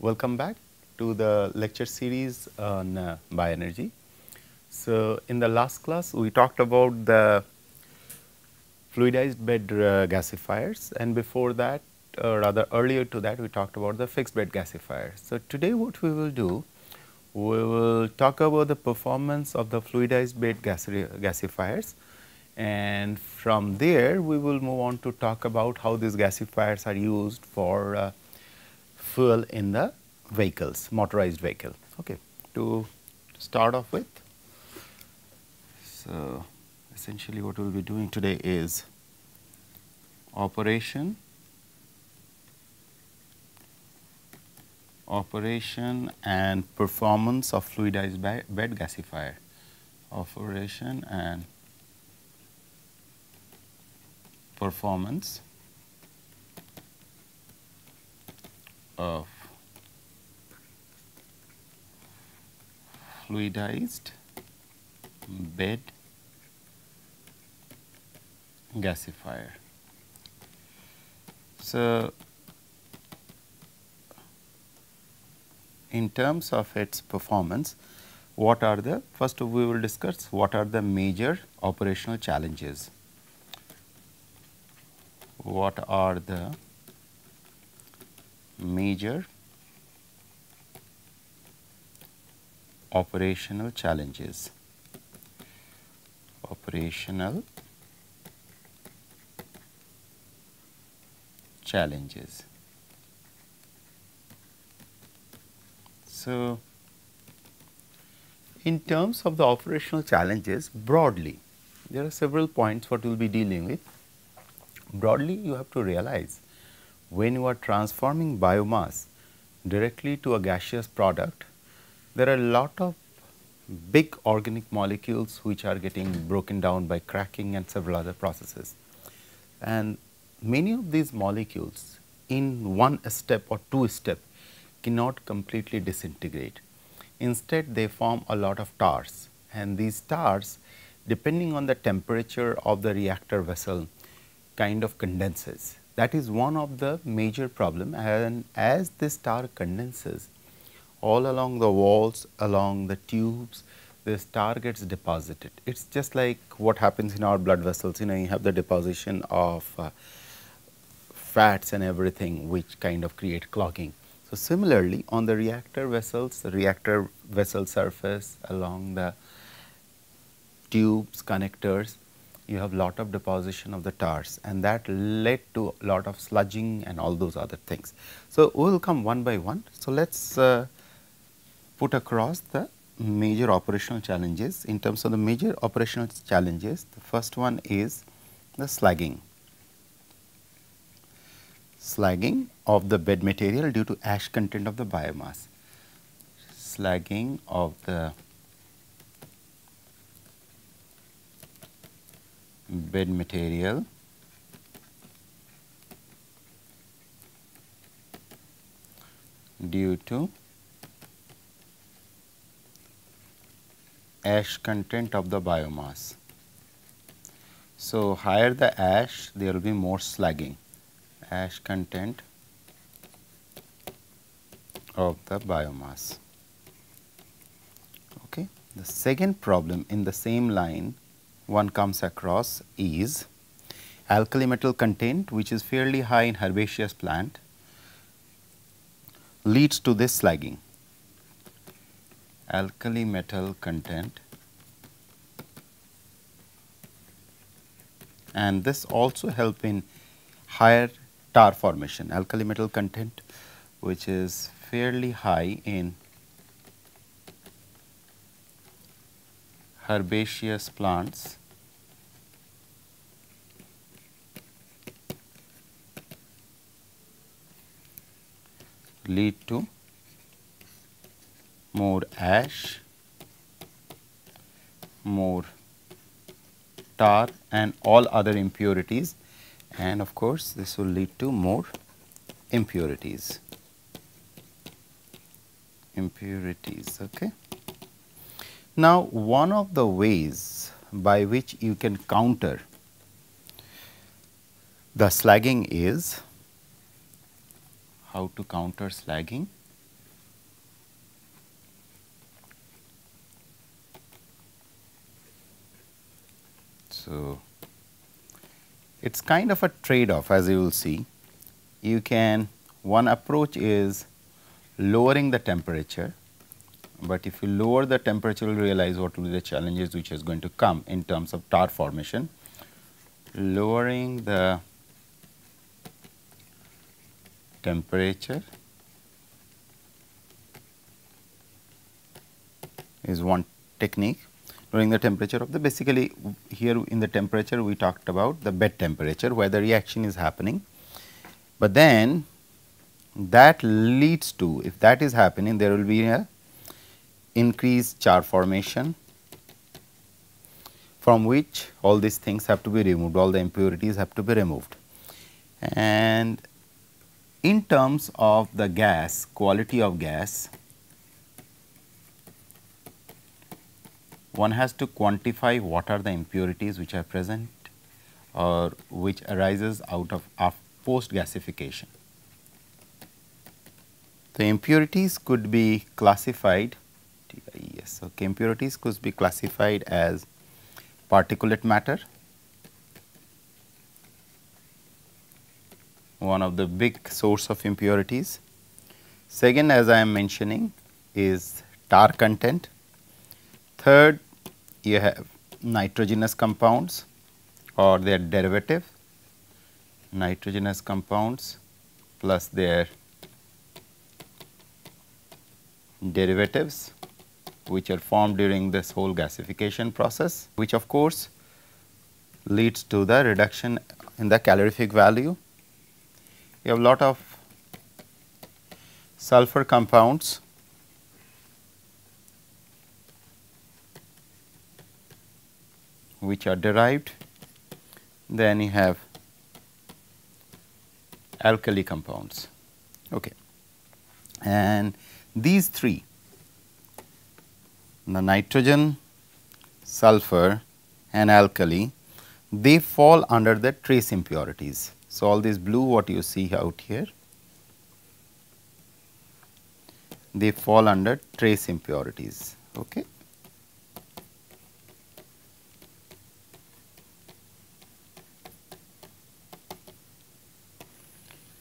Welcome back to the lecture series on bioenergy. So, in the last class we talked about the fluidized bed gasifiers, and before that, rather earlier to that, we talked about the fixed bed gasifier. So, today what we will do, we will talk about the performance of the fluidized bed gasifiers, and from there we will move on to talk about how these gasifiers are used for fuel in the vehicles, motorized vehicle. Okay. To start off with, so essentially what we will be doing today is operation and performance of fluidized bed gasifier. Operation and performance of fluidized bed gasifier. So, in terms of its performance, what are the, first we will discuss what are the major operational challenges. What are the major operational challenges? Operational challenges. So, in terms of the operational challenges, broadly, there are several points what we will be dealing with. Broadly, you have to realize when you are transforming biomass directly to a gaseous product, there are a lot of big organic molecules which are getting broken down by cracking and several other processes. And many of these molecules in one step or two step cannot completely disintegrate. Instead, they form a lot of tars, and these tars, depending on the temperature of the reactor vessel, kind of condenses. That is one of the major problem, and as this tar condenses all along the walls, along the tubes, this tar gets deposited. It is just like what happens in our blood vessels, you have the deposition of fats and everything which kind of create clogging. So, similarly on the reactor vessels, the reactor vessel surface along the tubes, connectors, you have lot of deposition of the tars, and that led to a lot of sludging and all those other things. So, we will come one by one. So, let us put across the major operational challenges. In terms of the major operational challenges, the first one is the slagging. Slagging of the bed material due to ash content of the biomass. Slagging of the bed material due to ash content of the biomass. So, higher the ash, there will be more slagging. Ash content of the biomass. Okay. The second problem in the same line one comes across is alkali metal content, which is fairly high in herbaceous plant, leads to this slagging. Alkali metal content, and this also help in higher tar formation. Alkali metal content which is fairly high in herbaceous plants lead to more ash, more tar and all other impurities, and of course, this will lead to more impurities. Okay. Now, one of the ways by which you can counter the slagging is how to counter slagging. So, it is kind of a trade off, as you will see. You can, one approach is lowering the temperature, but if you lower the temperature, you will realize what will be the challenges which is going to come in terms of tar formation. Lowering the temperature is one technique. Lowering the temperature of the, basically here in the temperature we talked about the bed temperature where the reaction is happening, but then that leads to, if that is happening, there will be a increased char formation, from which all these things have to be removed, all the impurities have to be removed. And in terms of the gas, quality of gas, one has to quantify what are the impurities which are present or which arises out of post gasification. The impurities could be classified, yes, okay, impurities could be classified as particulate matter, one of the big source of impurities. Second, as I am mentioning, is tar content. Third, you have nitrogenous compounds or their derivative, nitrogenous compounds plus their derivatives which are formed during this whole gasification process, which of course leads to the reduction in the calorific value. You have a lot of sulfur compounds which are derived, then you have alkali compounds. Okay. And these three, the nitrogen, sulfur and alkali, they fall under the trace impurities. So, all this blue what you see out here, they fall under trace impurities. Okay.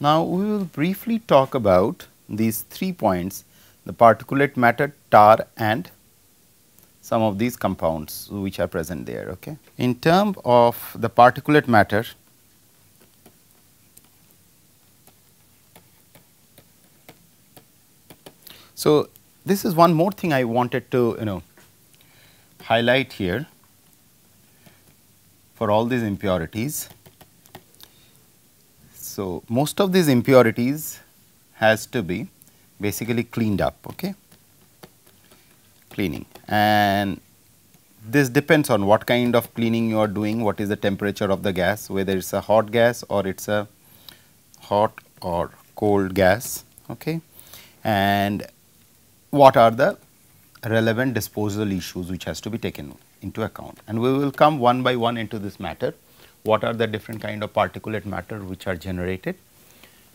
Now, we will briefly talk about these 3 points, the particulate matter, tar and some of these compounds which are present there. Okay. In terms of the particulate matter, so this is one more thing I wanted to highlight here for all these impurities. So, most of these impurities has to be basically cleaned up, okay, cleaning, and this depends on what kind of cleaning you are doing, what is the temperature of the gas, whether it is a hot gas or it is a hot or cold gas, okay, and what are the relevant disposal issues which has to be taken into account. And we will come one by one into this matter. What are the different kind of particulate matter which are generated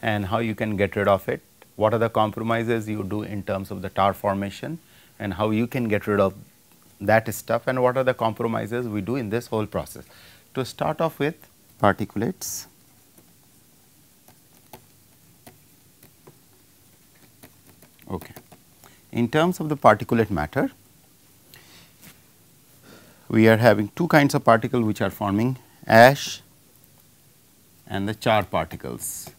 and how you can get rid of it, what are the compromises you do in terms of the tar formation and how you can get rid of that stuff, and what are the compromises we do in this whole process. To start off with particulates. Okay. In terms of the particulate matter, we are having two kinds of particles which are forming, ash and the char particles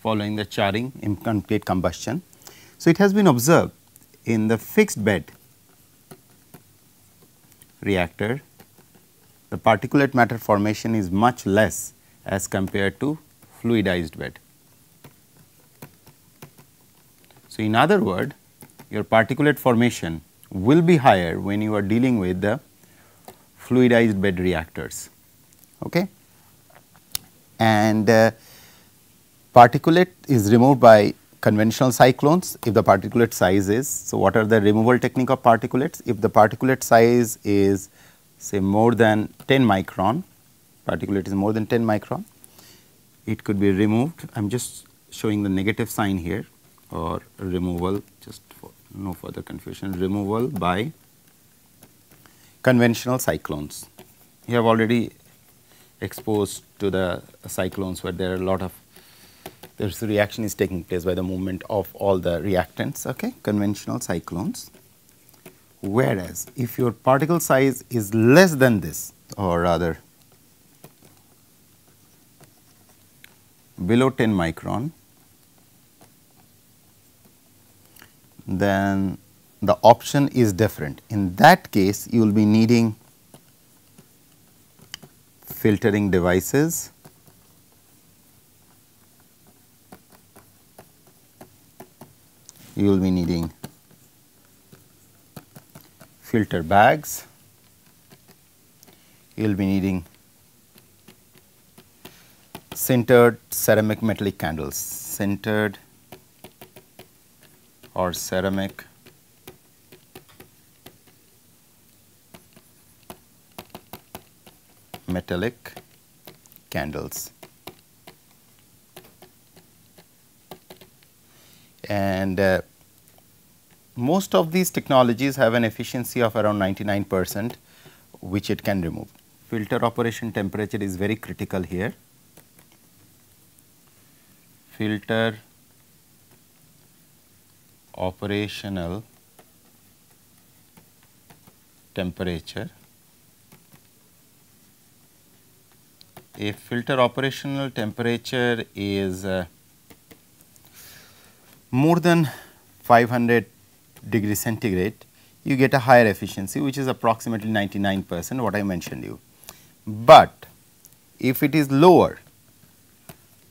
following the charring in complete combustion. So, it has been observed in the fixed bed reactor, the particulate matter formation is much less as compared to fluidized bed. So, in other words, your particulate formation will be higher when you are dealing with the fluidized bed reactors. Okay. And particulate is removed by conventional cyclones if the particulate size is. So, what are the removal technique of particulates? If the particulate size is say more than 10 micron, particulate is more than 10 micron, it could be removed. I am just showing the negative sign here, or removal, just for no further confusion, removal by conventional cyclones. You have already exposed to the cyclones where there are a lot of this reaction is taking place by the movement of all the reactants, okay, conventional cyclones. Whereas, if your particle size is less than this, or rather below 10 micron, then the option is different. In that case, you will be needing filtering devices, you will be needing filter bags, you will be needing sintered ceramic metallic candles, sintered or ceramic metallic candles. And most of these technologies have an efficiency of around 99%, which it can remove. Filter operation temperature is very critical here. Filter operational temperature. If filter operational temperature is more than 500 degree centigrade, you get a higher efficiency, which is approximately 99%, what I mentioned you. But if it is lower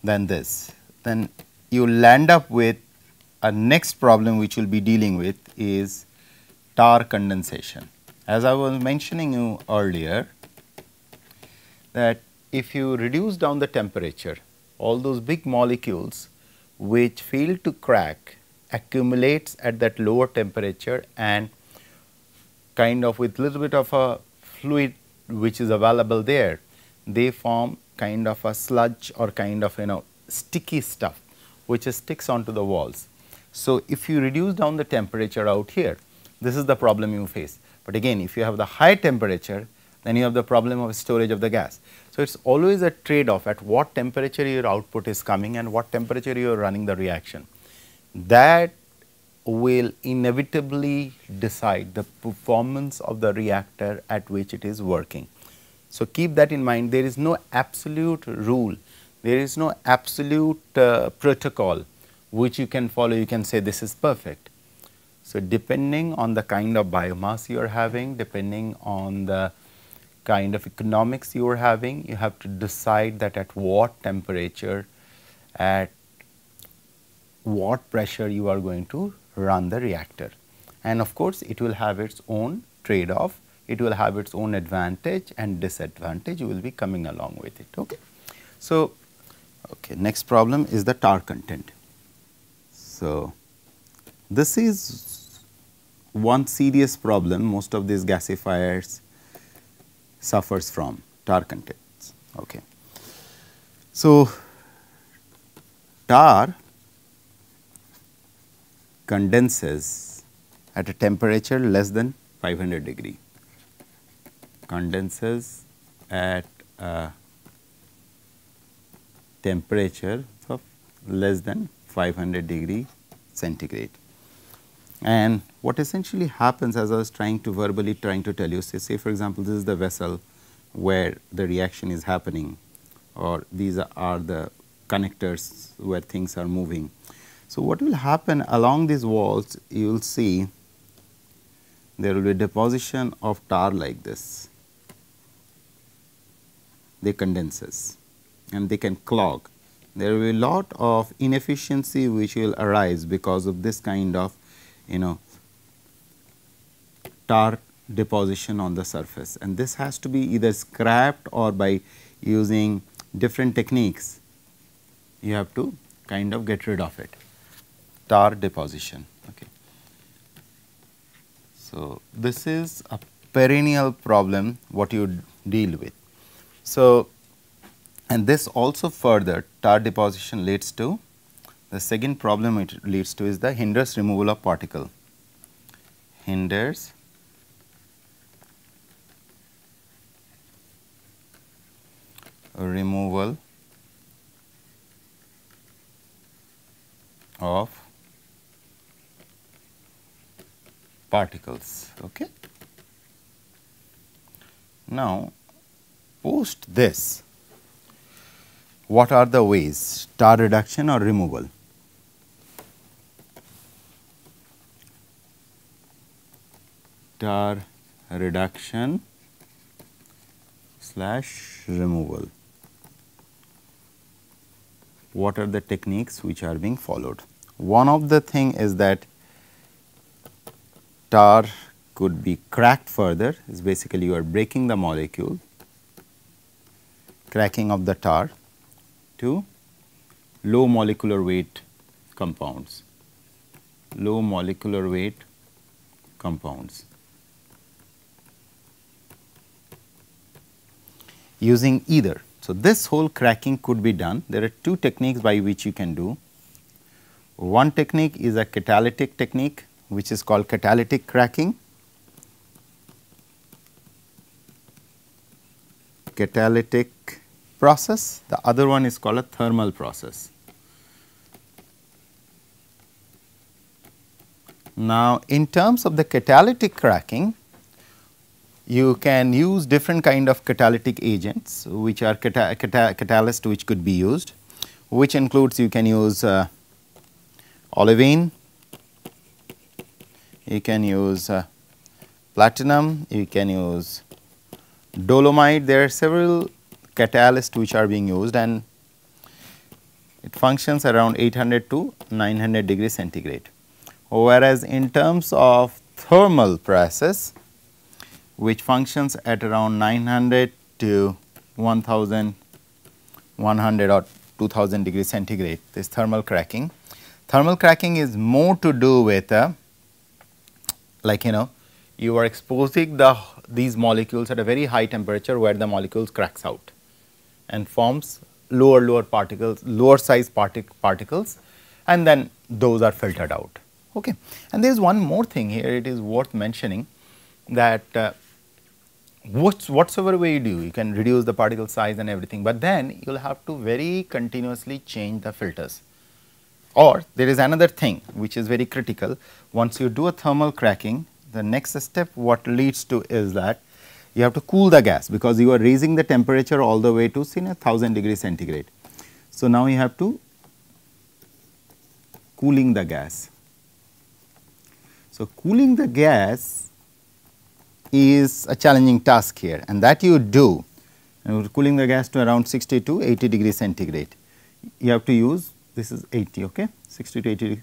than this, then you land up with a next problem which we will be dealing with is tar condensation. As I was mentioning you earlier, that if you reduce down the temperature, all those big molecules which fail to crack accumulates at that lower temperature, and kind of with little bit of a fluid which is available there, they form kind of a sludge or kind of sticky stuff which sticks onto the walls. So, if you reduce down the temperature out here, this is the problem you face. But again, if you have the high temperature, then you have the problem of storage of the gas. So, it is always a trade off at what temperature your output is coming and what temperature you are running the reaction. That will inevitably decide the performance of the reactor at which it is working. So, keep that in mind. There is no absolute rule, there is no absolute protocol which you can follow, you can say this is perfect. So, depending on the kind of biomass you are having, depending on the kind of economics you are having, you have to decide that at what temperature, at what pressure you are going to run the reactor. And of course, it will have its own trade off, it will have its own advantage and disadvantage, you will be coming along with it. Okay. So, next problem is the tar content. So, this is one serious problem most of these gasifiers suffers from, tar contents. Okay. So, tar condenses at a temperature less than 500 degree, condenses at a temperature of less than 500 degree centigrade. And what essentially happens, as I was trying to tell you, say for example, this is the vessel where the reaction is happening, or these are the connectors where things are moving. So, what will happen along these walls, you will see there will be deposition of tar like this, they condenses and they can clog. There will be a lot of inefficiency which will arise because of this kind of tar deposition on the surface, and this has to be either scrapped or by using different techniques you have to kind of get rid of it, tar deposition. Okay. So, this is a perennial problem what you deal with. So, and this also further tar deposition leads to the second problem it leads to is the hinders removal of particle, hinders removal of particles. Okay. Now, post this, what are the ways? Tar reduction or removal? Tar reduction / removal. What are the techniques which are being followed? One of the thing is that tar could be cracked further, is basically you are breaking the molecule, cracking of the tar to low molecular weight compounds, low molecular weight compounds. Using either. So, this whole cracking could be done. There are two techniques by which you can do. One technique is a catalytic technique, which is called catalytic cracking. Catalytic process. The other one is called a thermal process. Now, in terms of the catalytic cracking, you can use different kind of catalytic agents, which are catalyst which could be used, which includes you can use olivine, you can use platinum, you can use dolomite. There are several catalysts which are being used, and it functions around 800 to 900 degrees centigrade. Whereas, in terms of thermal process, which functions at around 900 to 1100 or 2000 degrees centigrade, this thermal cracking. Thermal cracking is more to do with like you are exposing these molecules at a very high temperature where the molecules cracks out and forms lower particles, lower size particles, and then those are filtered out. Okay. And there is one more thing here, it is worth mentioning that whatsoever way you do, you can reduce the particle size and everything, but then you will have to very continuously change the filters. Or there is another thing which is very critical. Once you do a thermal cracking, the next step what leads to is that you have to cool the gas, because you are raising the temperature all the way to say 1000 degrees centigrade. So, now you have to cooling the gas. So, cooling the gas is a challenging task here, and that you do cooling the gas to around 60 to 80 degrees centigrade. You have to use, this is 80, okay, 60 to 80,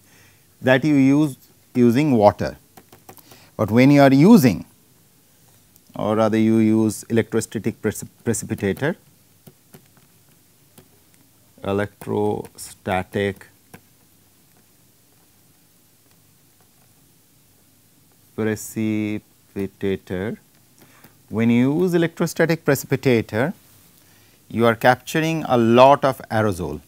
that you use using water. But when you are using, or rather you use electrostatic precipitator, electrostatic precipitator. When you use electrostatic precipitator, you are capturing a lot of aerosol,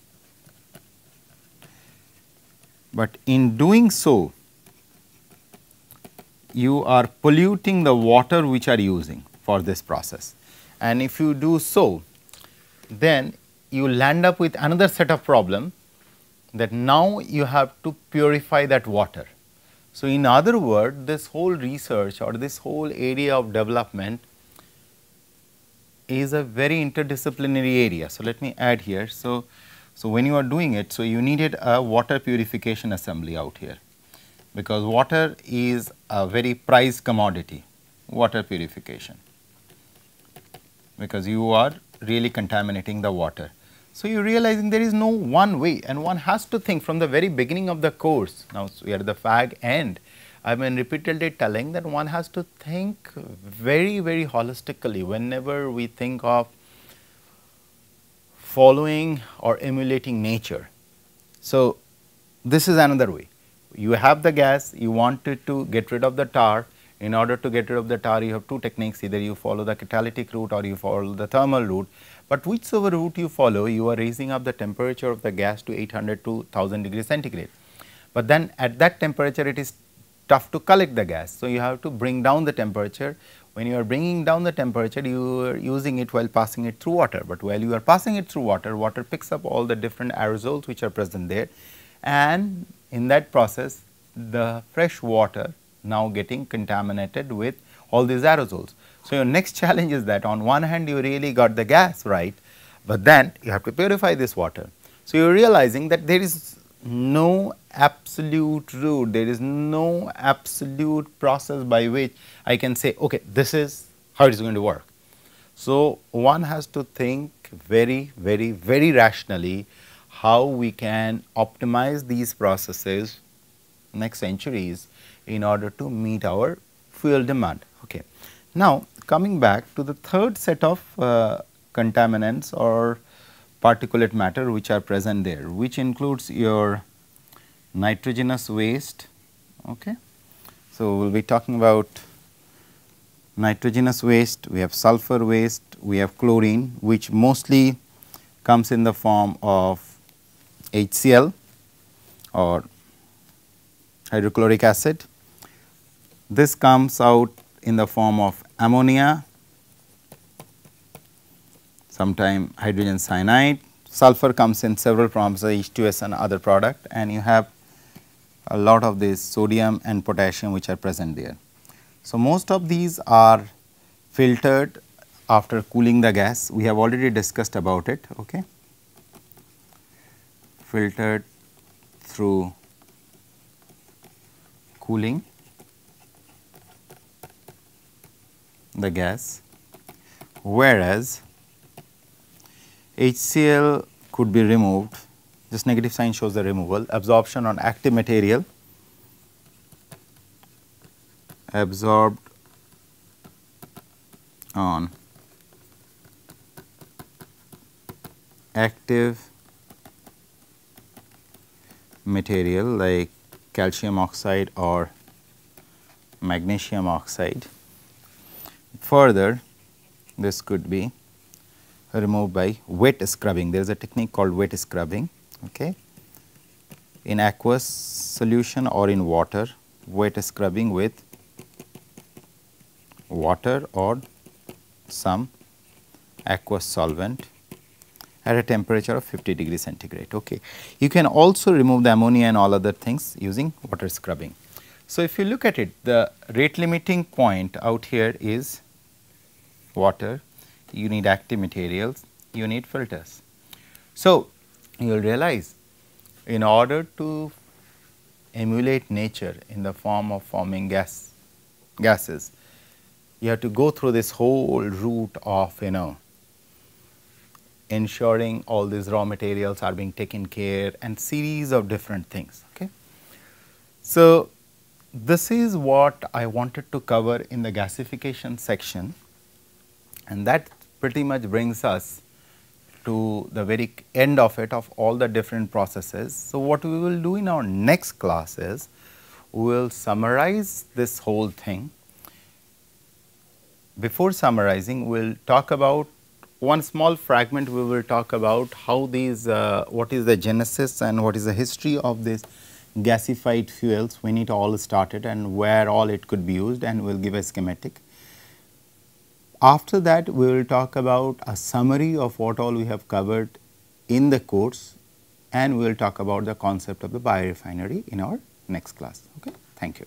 but in doing so, you are polluting the water which are using for this process. And if you do so, then you land up with another set of problem, that now you have to purify that water. So, in other words, this whole research or this whole area of development is a very interdisciplinary area. So, let me add here. So, when you are doing it, so you needed a water purification assembly out here, because water is a very prized commodity, water purification, because you are really contaminating the water. So, you are realizing there is no one way, and one has to think from the very beginning of the course. Now, we are at the fag end. I have been repeatedly telling that one has to think very holistically whenever we think of following or emulating nature. So, this is another way. You have the gas, you wanted to get rid of the tar. In order to get rid of the tar, you have two techniques, either you follow the catalytic route or you follow the thermal route. But whichever route you follow, you are raising up the temperature of the gas to 800 to 1000 degrees centigrade. But then at that temperature, it is tough to collect the gas. So, you have to bring down the temperature. When you are bringing down the temperature, you are using it while passing it through water, but while you are passing it through water, water picks up all the different aerosols which are present there, and in that process the fresh water now getting contaminated with all these aerosols. So, your next challenge is that on one hand you really got the gas right, but then you have to purify this water. So, you are realizing that there is no absolute route, there is no absolute process by which I can say, okay, this is how it is going to work. So, one has to think very rationally how we can optimize these processes next centuries in order to meet our fuel demand. Okay. Now, coming back to the third set of contaminants or particulate matter which are present there, which includes your nitrogenous waste. Okay. So, we will be talking about nitrogenous waste, we have sulfur waste, we have chlorine, which mostly comes in the form of HCl or hydrochloric acid. This comes out in the form of ammonia, sometime hydrogen cyanide. Sulfur comes in several forms, H2S and other product, and you have a lot of this sodium and potassium which are present there. So, most of these are filtered after cooling the gas. We have already discussed about it. Okay. Filtered through cooling the gas, whereas HCl could be removed. This negative sign shows the removal. Absorption on active material, absorbed on active material like calcium oxide or magnesium oxide. Further, this could be removed by wet scrubbing. There is a technique called wet scrubbing. Okay. In aqueous solution or in water, wet scrubbing with water or some aqueous solvent at a temperature of 50 degrees centigrade. Okay. You can also remove the ammonia and all other things using water scrubbing. So, if you look at it, the rate limiting point out here is water, you need active materials, you need filters. So, you will realize in order to emulate nature in the form of forming gases, you have to go through this whole route of ensuring all these raw materials are being taken care and series of different things. Okay. So, this is what I wanted to cover in the gasification section, and that pretty much brings us to the very end of it, of all the different processes. So, what we will do in our next class is we will summarize this whole thing. Before summarizing, we will talk about one small fragment. We will talk about how these what is the genesis and what is the history of this gasified fuels, when it all started and where all it could be used, and we will give a schematic. After that, we will talk about a summary of what all we have covered in the course, and we will talk about the concept of the biorefinery in our next class. Okay. Thank you.